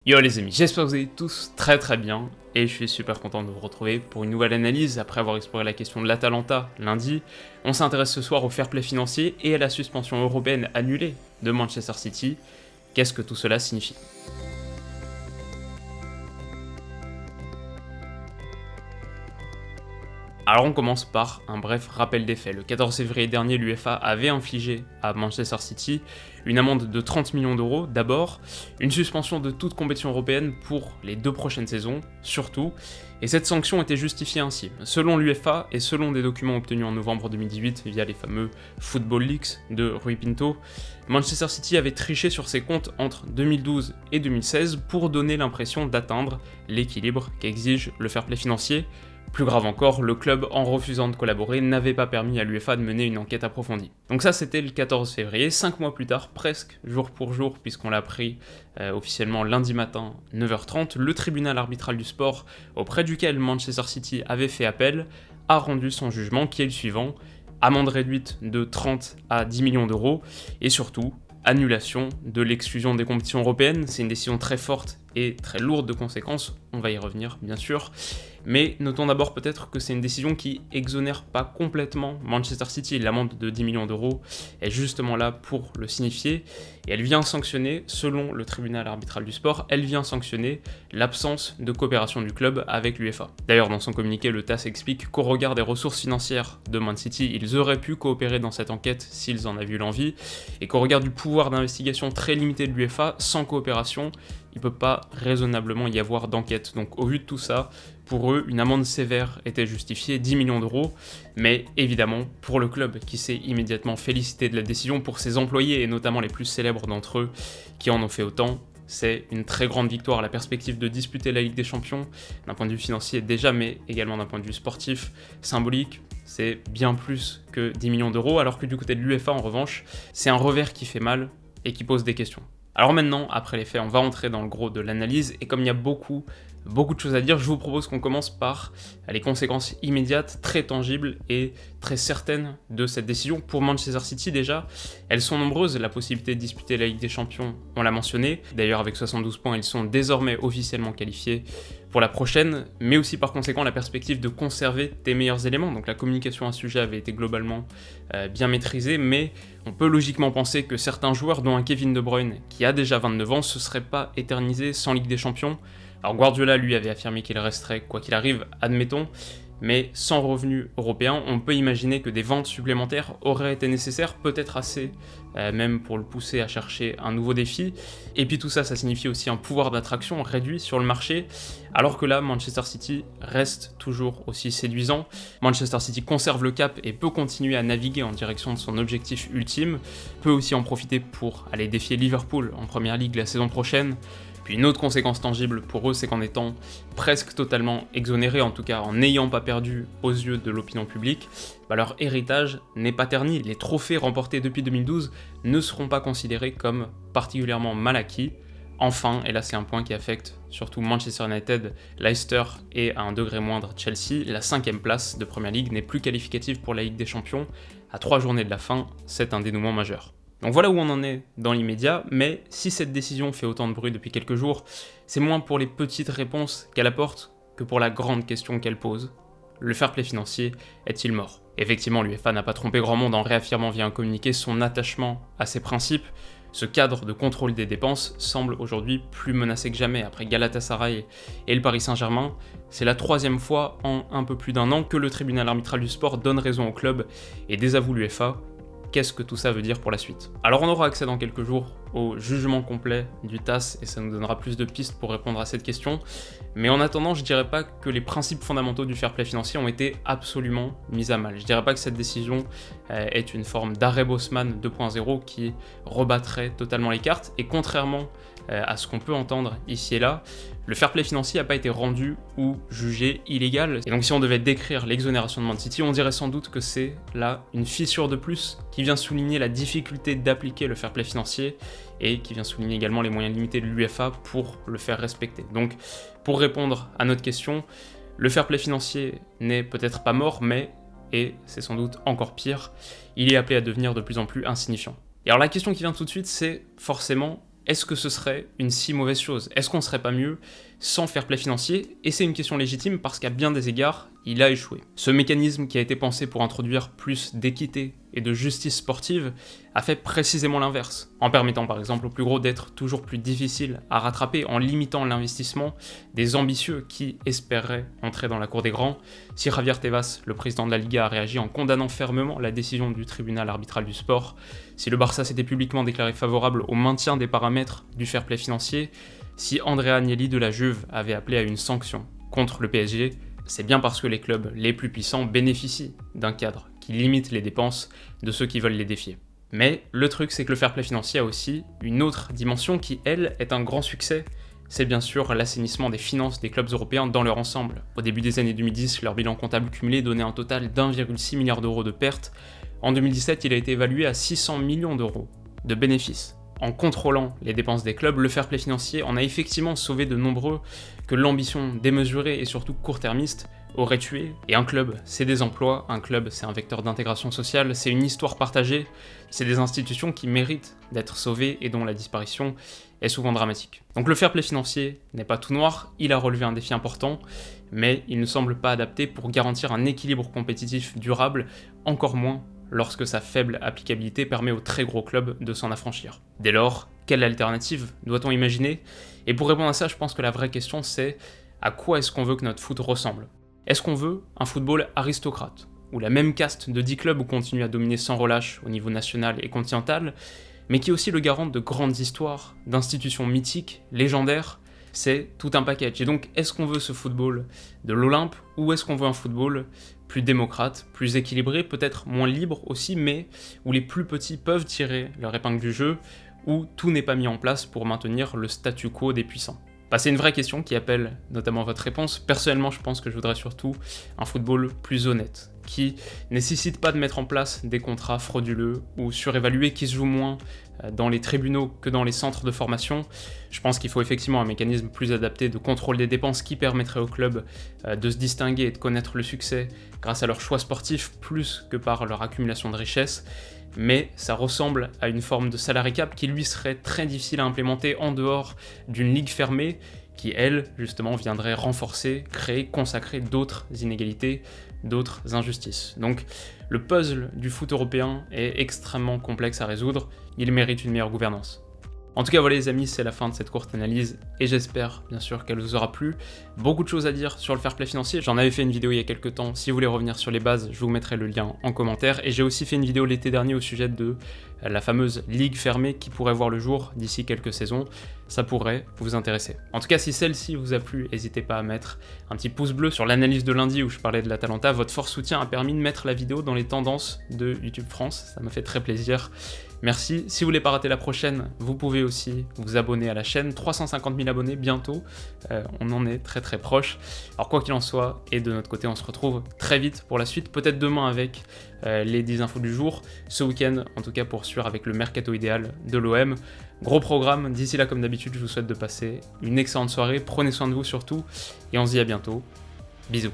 Yo les amis, j'espère que vous allez tous très bien et je suis super content de vous retrouver pour une nouvelle analyse. Après avoir exploré la question de l'Atalanta lundi, on s'intéresse ce soir au fair play financier et à la suspension européenne annulée de Manchester City. Qu'est-ce que tout cela signifie ? Alors on commence par un bref rappel des faits. Le 14 février dernier, l'UEFA avait infligé à Manchester City une amende de 30 millions d'euros d'abord, une suspension de toute compétition européenne pour les 2 prochaines saisons, surtout, et cette sanction était justifiée ainsi. Selon l'UEFA et selon des documents obtenus en novembre 2018 via les fameux Football Leaks de Rui Pinto, Manchester City avait triché sur ses comptes entre 2012 et 2016 pour donner l'impression d'atteindre l'équilibre qu'exige le fair play financier. Plus grave encore, le club, en refusant de collaborer, n'avait pas permis à l'UEFA de mener une enquête approfondie. Donc ça, c'était le 14 février, 5 mois plus tard, presque jour pour jour, puisqu'on l'a appris officiellement lundi matin, 9h30, le tribunal arbitral du sport, auprès duquel Manchester City avait fait appel, a rendu son jugement, qui est le suivant: amende réduite de 30 à 10 millions d'euros, et surtout, annulation de l'exclusion des compétitions européennes. C'est une décision très forte et très lourde de conséquences, on va y revenir bien sûr, mais notons d'abord peut-être que c'est une décision qui exonère pas complètement Manchester City. L'amende de 10 millions d'euros est justement là pour le signifier, et elle vient sanctionner, selon le tribunal arbitral du sport, elle vient sanctionner l'absence de coopération du club avec l'UEFA. D'ailleurs, dans son communiqué, le TAS explique qu'au regard des ressources financières de Man City, ils auraient pu coopérer dans cette enquête s'ils en avaient eu l'envie, et qu'au regard du pouvoir d'investigation très limité de l'UEFA, sans coopération, il ne peut pas raisonnablement y avoir d'enquête. Donc au vu de tout ça, pour eux, une amende sévère était justifiée, 10 millions d'euros, mais évidemment, pour le club qui s'est immédiatement félicité de la décision, pour ses employés et notamment les plus célèbres d'entre eux qui en ont fait autant, c'est une très grande victoire. La perspective de disputer la Ligue des Champions, d'un point de vue financier déjà, mais également d'un point de vue sportif, symbolique, c'est bien plus que 10 millions d'euros, alors que du côté de l'UEFA, en revanche, c'est un revers qui fait mal et qui pose des questions. Alors maintenant, après les faits, on va entrer dans le gros de l'analyse, et comme il y a beaucoup de choses à dire, je vous propose qu'on commence par les conséquences immédiates, très tangibles et très certaines de cette décision. Pour Manchester City déjà, elles sont nombreuses. La possibilité de disputer la Ligue des Champions, on l'a mentionné. D'ailleurs, avec 72 points, ils sont désormais officiellement qualifiés pour la prochaine, mais aussi par conséquent la perspective de conserver tes meilleurs éléments. Donc la communication à ce sujet avait été globalement bien maîtrisée, mais on peut logiquement penser que certains joueurs, dont un Kevin De Bruyne qui a déjà 29 ans, se seraient pas éternisés sans Ligue des Champions. Alors Guardiola, lui, avait affirmé qu'il resterait quoi qu'il arrive, admettons, mais sans revenus européens, on peut imaginer que des ventes supplémentaires auraient été nécessaires, peut-être assez, même pour le pousser à chercher un nouveau défi. Et puis tout ça, ça signifie aussi un pouvoir d'attraction réduit sur le marché, alors que là, Manchester City reste toujours aussi séduisant. Manchester City conserve le cap et peut continuer à naviguer en direction de son objectif ultime, peut aussi en profiter pour aller défier Liverpool en Première Ligue la saison prochaine. Puis une autre conséquence tangible pour eux, c'est qu'en étant presque totalement exonérés, en tout cas en n'ayant pas perdu aux yeux de l'opinion publique, leur héritage n'est pas terni. Les trophées remportés depuis 2012 ne seront pas considérés comme particulièrement mal acquis. Enfin, et là c'est un point qui affecte surtout Manchester United, Leicester et à un degré moindre Chelsea, la 5e place de Premier League n'est plus qualificative pour la Ligue des Champions. À 3 journées de la fin, c'est un dénouement majeur. Donc voilà où on en est dans l'immédiat, mais si cette décision fait autant de bruit depuis quelques jours, c'est moins pour les petites réponses qu'elle apporte que pour la grande question qu'elle pose. Le fair play financier est-il mort ? Effectivement, l'UEFA n'a pas trompé grand monde en réaffirmant via un communiqué son attachement à ses principes. Ce cadre de contrôle des dépenses semble aujourd'hui plus menacé que jamais. Après Galatasaray et le Paris Saint-Germain, c'est la 3e fois en un peu plus d'1 an que le tribunal arbitral du sport donne raison au club et désavoue l'UEFA. Qu'est-ce que tout ça veut dire pour la suite ? Alors on aura accès dans quelques jours au jugement complet du TAS et ça nous donnera plus de pistes pour répondre à cette question. Mais en attendant, je dirais pas que les principes fondamentaux du fair play financier ont été absolument mis à mal. Je dirais pas que cette décision est une forme d'arrêt Bosman 2.0 qui rebattrait totalement les cartes, et contrairement à ce qu'on peut entendre ici et là, le fair play financier n'a pas été rendu ou jugé illégal. Et donc si on devait décrire l'exonération de Man City, on dirait sans doute que c'est là une fissure de plus qui vient souligner la difficulté d'appliquer le fair play financier et qui vient souligner également les moyens limités de l'UEFA pour le faire respecter. Donc pour répondre à notre question, le fair play financier n'est peut-être pas mort, mais, et c'est sans doute encore pire, il est appelé à devenir de plus en plus insignifiant. Et alors la question qui vient tout de suite, c'est forcément: est-ce que ce serait une si mauvaise chose? Est-ce qu'on serait pas mieux sans fair play financier? Et c'est une question légitime parce qu'à bien des égards, il a échoué. Ce mécanisme qui a été pensé pour introduire plus d'équité et de justice sportive a fait précisément l'inverse, en permettant par exemple aux plus gros d'être toujours plus difficiles à rattraper, en limitant l'investissement des ambitieux qui espéreraient entrer dans la cour des grands. Si Javier Tebas, le président de la Liga, a réagi en condamnant fermement la décision du tribunal arbitral du sport, si le Barça s'était publiquement déclaré favorable au maintien des paramètres du fair play financier, si Andrea Agnelli de la Juve avait appelé à une sanction contre le PSG, c'est bien parce que les clubs les plus puissants bénéficient d'un cadre qui limite les dépenses de ceux qui veulent les défier. Mais le truc, c'est que le fair play financier a aussi une autre dimension qui, elle, est un grand succès. C'est bien sûr l'assainissement des finances des clubs européens dans leur ensemble. Au début des années 2010, leur bilan comptable cumulé donnait un total d'1,6 milliard d'euros de pertes. En 2017, il a été évalué à 600 millions d'euros de bénéfices. En contrôlant les dépenses des clubs, le fair play financier en a effectivement sauvé de nombreux que l'ambition démesurée et surtout court-termiste aurait tué. Et un club, c'est des emplois, un club, c'est un vecteur d'intégration sociale, c'est une histoire partagée, c'est des institutions qui méritent d'être sauvées et dont la disparition est souvent dramatique. Donc le fair play financier n'est pas tout noir, il a relevé un défi important, mais il ne semble pas adapté pour garantir un équilibre compétitif durable, encore moins lorsque sa faible applicabilité permet aux très gros clubs de s'en affranchir. Dès lors, quelle alternative doit-on imaginer? Et pour répondre à ça, je pense que la vraie question c'est à quoi est-ce qu'on veut que notre foot ressemble? Est-ce qu'on veut un football aristocrate, où la même caste de 10 clubs continue à dominer sans relâche au niveau national et continental, mais qui est aussi le garant de grandes histoires, d'institutions mythiques, légendaires? C'est tout un package. Et donc, est-ce qu'on veut ce football de l'Olympe, ou est-ce qu'on veut un football plus démocrate, plus équilibré, peut-être moins libre aussi, mais où les plus petits peuvent tirer leur épingle du jeu, où tout n'est pas mis en place pour maintenir le statu quo des puissants? C'est une vraie question qui appelle notamment votre réponse. Personnellement, je pense que je voudrais surtout un football plus honnête, qui nécessite pas de mettre en place des contrats frauduleux ou surévalués, qui se jouent moins dans les tribunaux que dans les centres de formation. Je pense qu'il faut effectivement un mécanisme plus adapté de contrôle des dépenses qui permettrait aux clubs de se distinguer et de connaître le succès grâce à leurs choix sportifs plus que par leur accumulation de richesses. Mais ça ressemble à une forme de salary cap qui lui serait très difficile à implémenter en dehors d'une ligue fermée qui, elle, justement, viendrait renforcer, créer, consacrer d'autres inégalités, d'autres injustices. Donc, le puzzle du foot européen est extrêmement complexe à résoudre, il mérite une meilleure gouvernance. En tout cas, voilà les amis, c'est la fin de cette courte analyse, et j'espère bien sûr qu'elle vous aura plu. Beaucoup de choses à dire sur le fair play financier, j'en avais fait une vidéo il y a quelques temps, si vous voulez revenir sur les bases, je vous mettrai le lien en commentaire, et j'ai aussi fait une vidéo l'été dernier au sujet de la fameuse ligue fermée qui pourrait voir le jour d'ici quelques saisons, ça pourrait vous intéresser. En tout cas, si celle-ci vous a plu, n'hésitez pas à mettre un petit pouce bleu sur l'analyse de lundi où je parlais de l'Atalanta, votre fort soutien a permis de mettre la vidéo dans les tendances de YouTube France, ça m'a fait très plaisir. Merci. Si vous voulez pas rater la prochaine, vous pouvez aussi vous abonner à la chaîne. 350 000 abonnés bientôt. On en est très très proche. Alors quoi qu'il en soit, et de notre côté, on se retrouve très vite pour la suite. Peut-être demain avec les 10 infos du jour. Ce week-end, en tout cas pour suivre avec le mercato idéal de l'OM. Gros programme. D'ici là, comme d'habitude, je vous souhaite de passer une excellente soirée. Prenez soin de vous surtout. Et on se dit à bientôt. Bisous.